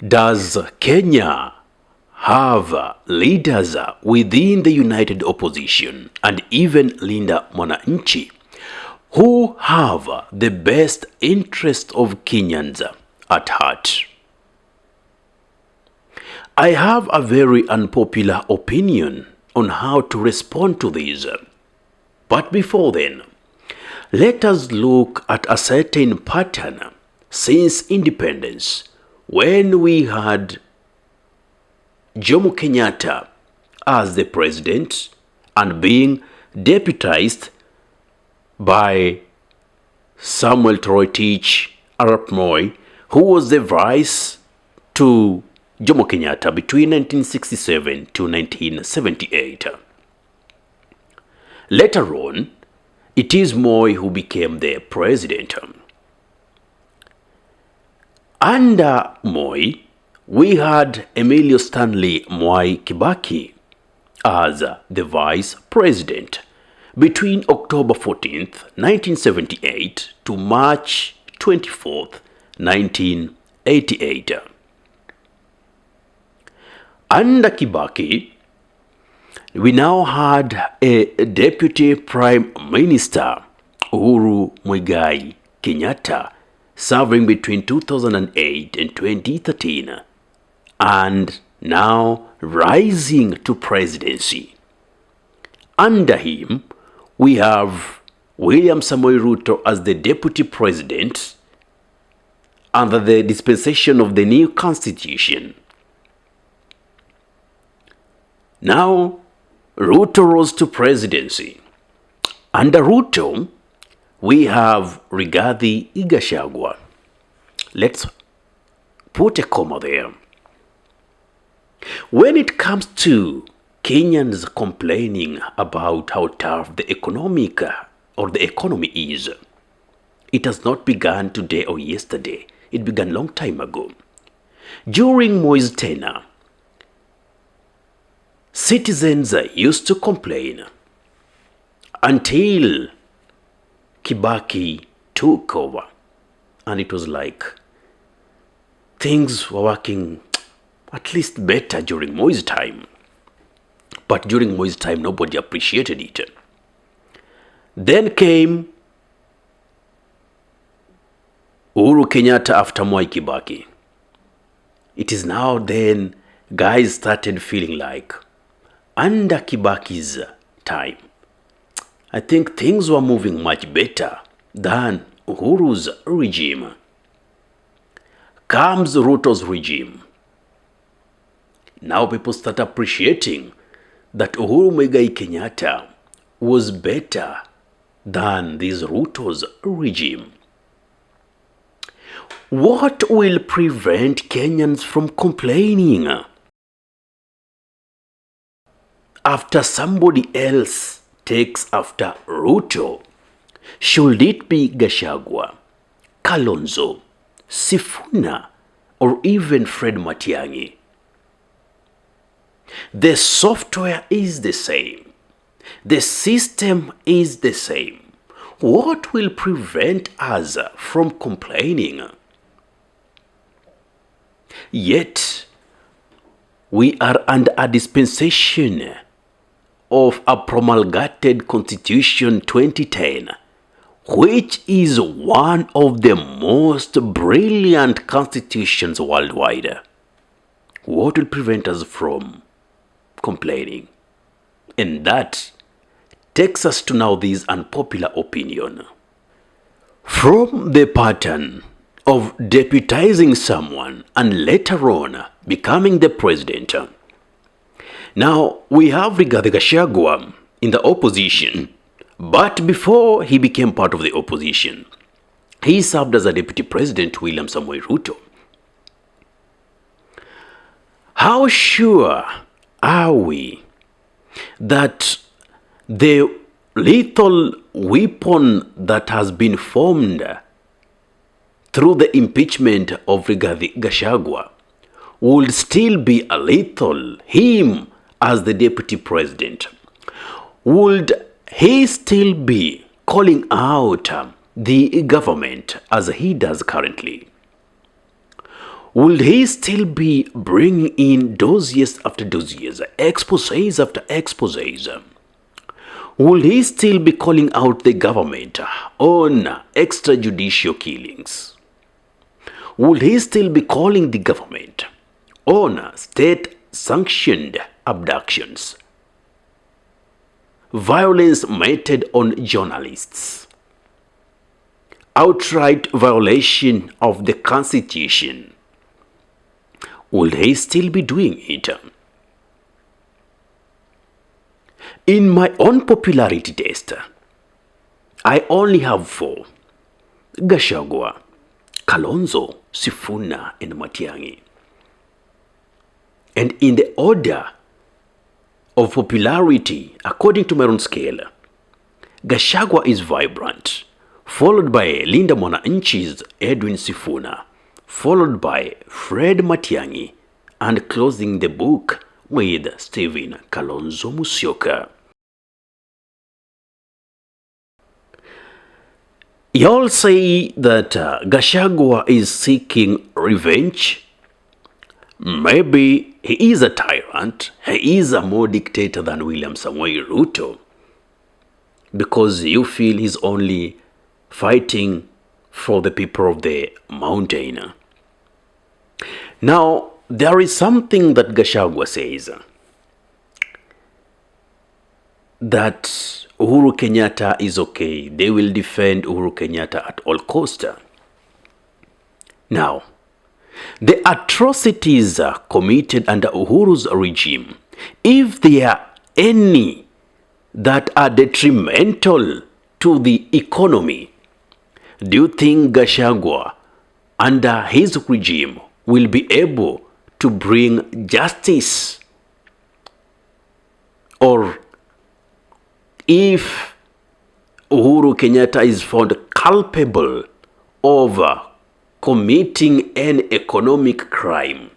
Does Kenya have leaders within the united opposition and even Linda Mwananchi who have the best interest of Kenyans at heart? I have a very unpopular opinion on how to respond to this. But before then, let us look at a certain pattern since independence, when we had Jomo Kenyatta as the president and being deputized by Samuel Toroitich Arap Moi, who was the vice to Jomo Kenyatta between 1967 to 1978. Later on, it is Moi who became the president. Under Moi, we had Emilio Stanley Mwai Kibaki as the vice president between October 14th, 1978 to March 24th, 1988. Under Kibaki, we now had a deputy prime minister, Uhuru Muigai Kenyatta, serving between 2008 and 2013, and now rising to presidency. Under him, we have William Samoei Ruto as the deputy president under the dispensation of the new constitution. Now, Ruto rose to presidency. Under Ruto, we have Rigathi Gachagua. Let's put a comma there. When it comes to Kenyans complaining about how tough the economy is, it has not begun today or yesterday. It began a long time ago. During Moi's tenure, citizens used to complain until Kibaki took over, and it was like things were working at least better during Moi's time. But during Moi's time, nobody appreciated it. Then came Uhuru Kenyatta after Moi Kibaki. It is now then guys started feeling like under Kibaki's time, I think things were moving much better than Uhuru's regime. Comes Ruto's regime. Now people start appreciating that Uhuru Muigai Kenyatta was better than this Ruto's regime. What will prevent Kenyans from complaining after somebody else takes after Ruto? Should it be Gachagua, Kalonzo, Sifuna, or even Fred Matiang? The software is the same. The system is the same. What will prevent us from complaining? Yet, we are under a dispensation of a promulgated Constitution 2010, which is one of the most brilliant constitutions worldwide. What will prevent us from complaining? And that takes us to now this unpopular opinion. From the pattern of deputizing someone and later on becoming the president, now we have Rigathi Gachagua in the opposition, but before he became part of the opposition, he served as a deputy president to William Samoei Ruto. How sure are we that the lethal weapon that has been formed through the impeachment of Rigathi Gachagua would still be a lethal, him as the deputy president? Would he still be calling out the government as he does currently? Will he still be bringing in dossiers after dossiers, exposés after exposés? Will he still be calling out the government on extrajudicial killings? Will he still be calling the government on state-sanctioned abductions, violence meted on journalists, outright violation of the Constitution? Will he still be doing it? In my own popularity test, I only have 4: Gachagua, Kalonzo, Sifuna, and Matiang. And in the order of popularity, according to my own scale, Gachagua is vibrant, followed by Linda Mwananchi's Edwin Sifuna, followed by Fred Matiang, and closing the book with Stephen Kalonzo Musyoka. Y'all say that Gachagua is seeking revenge. Maybe he is a tyrant. He is a more dictator than William Samoei Ruto, because you feel he's only fighting for the people of the mountain. Now, there is something that Gachagua says, that Uhuru Kenyatta is okay. They will defend Uhuru Kenyatta at all costs. Now, the atrocities committed under Uhuru's regime, if there are any that are detrimental to the economy, do you think Gachagua under his regime will be able to bring justice? Or if Uhuru Kenyatta is found culpable of committing an economic crime,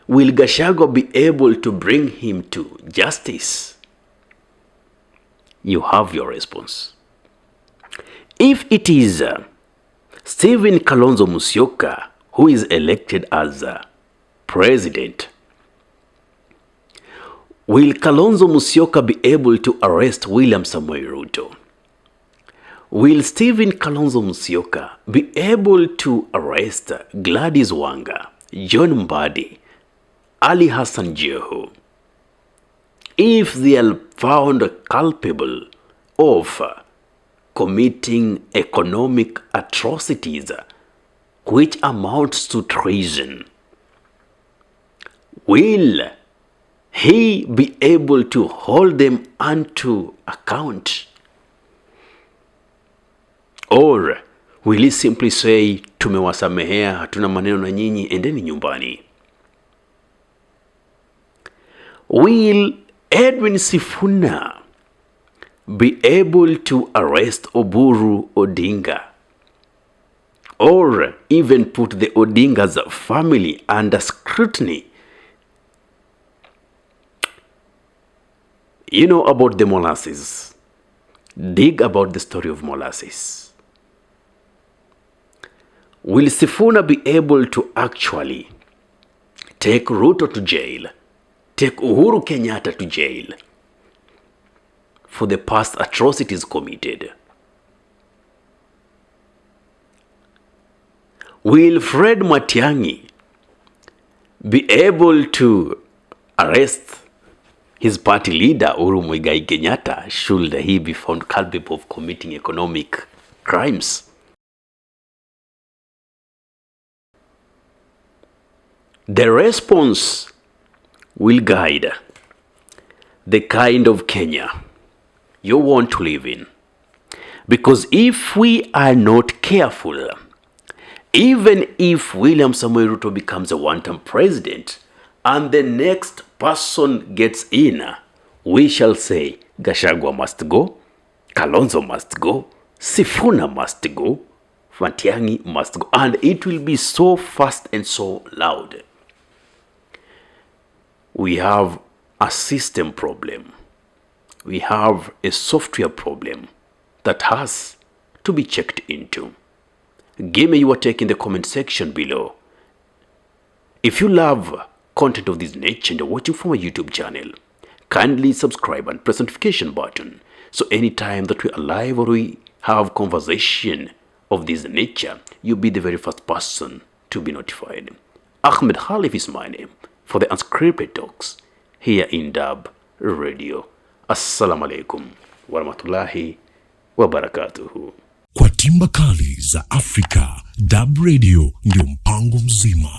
will Gachagua be able to bring him to justice? You have your response. If it is Stephen Kalonzo Musyoka who is elected as president, will Kalonzo Musyoka be able to arrest William Samoei Ruto? Will Stephen Kalonzo Musyoka be able to arrest Gladys Wanga, John Mbadi, Ali Hassan Joho, if they are found culpable of committing economic atrocities which amounts to treason? Will he be able to hold them unto account? Or will he simply say, tumewasamehea, hatuna maneno na nyinyi, endeni nyumbani? Will Edwin Sifuna be able to arrest Oburu Odinga, or even put the Odinga's family under scrutiny? You know about the molasses. Dig about the story of molasses. Will Sifuna be able to actually take Ruto to jail, take Uhuru Kenyatta to jail for the past atrocities committed? Will Fred Matiang be able to arrest his party leader Uhuru Muigai Kenyatta should he be found culpable of committing economic crimes? The response will guide the kind of Kenya you want to live in. Because if we are not careful, even if William Samoei Ruto becomes a one-term president and the next person gets in, we shall say Gachagua must go, Kalonzo must go, Sifuna must go, Matiang must go, and it will be so fast and so loud. We have a system problem. We have a software problem that has to be checked into. Give me your take in the comment section below. If you love content of this nature and you're watching from my YouTube channel, kindly subscribe and press the notification button. So anytime that we are live or we have conversation of this nature, you'll be the very first person to be notified. Ahmed Khalif is my name for the unscripted talks here in Durb Radio. Assalamu alaikum warahmatullahi wabarakatuhu. Kwa timba kali za Afrika, Durb Radio ndio mpango mzima.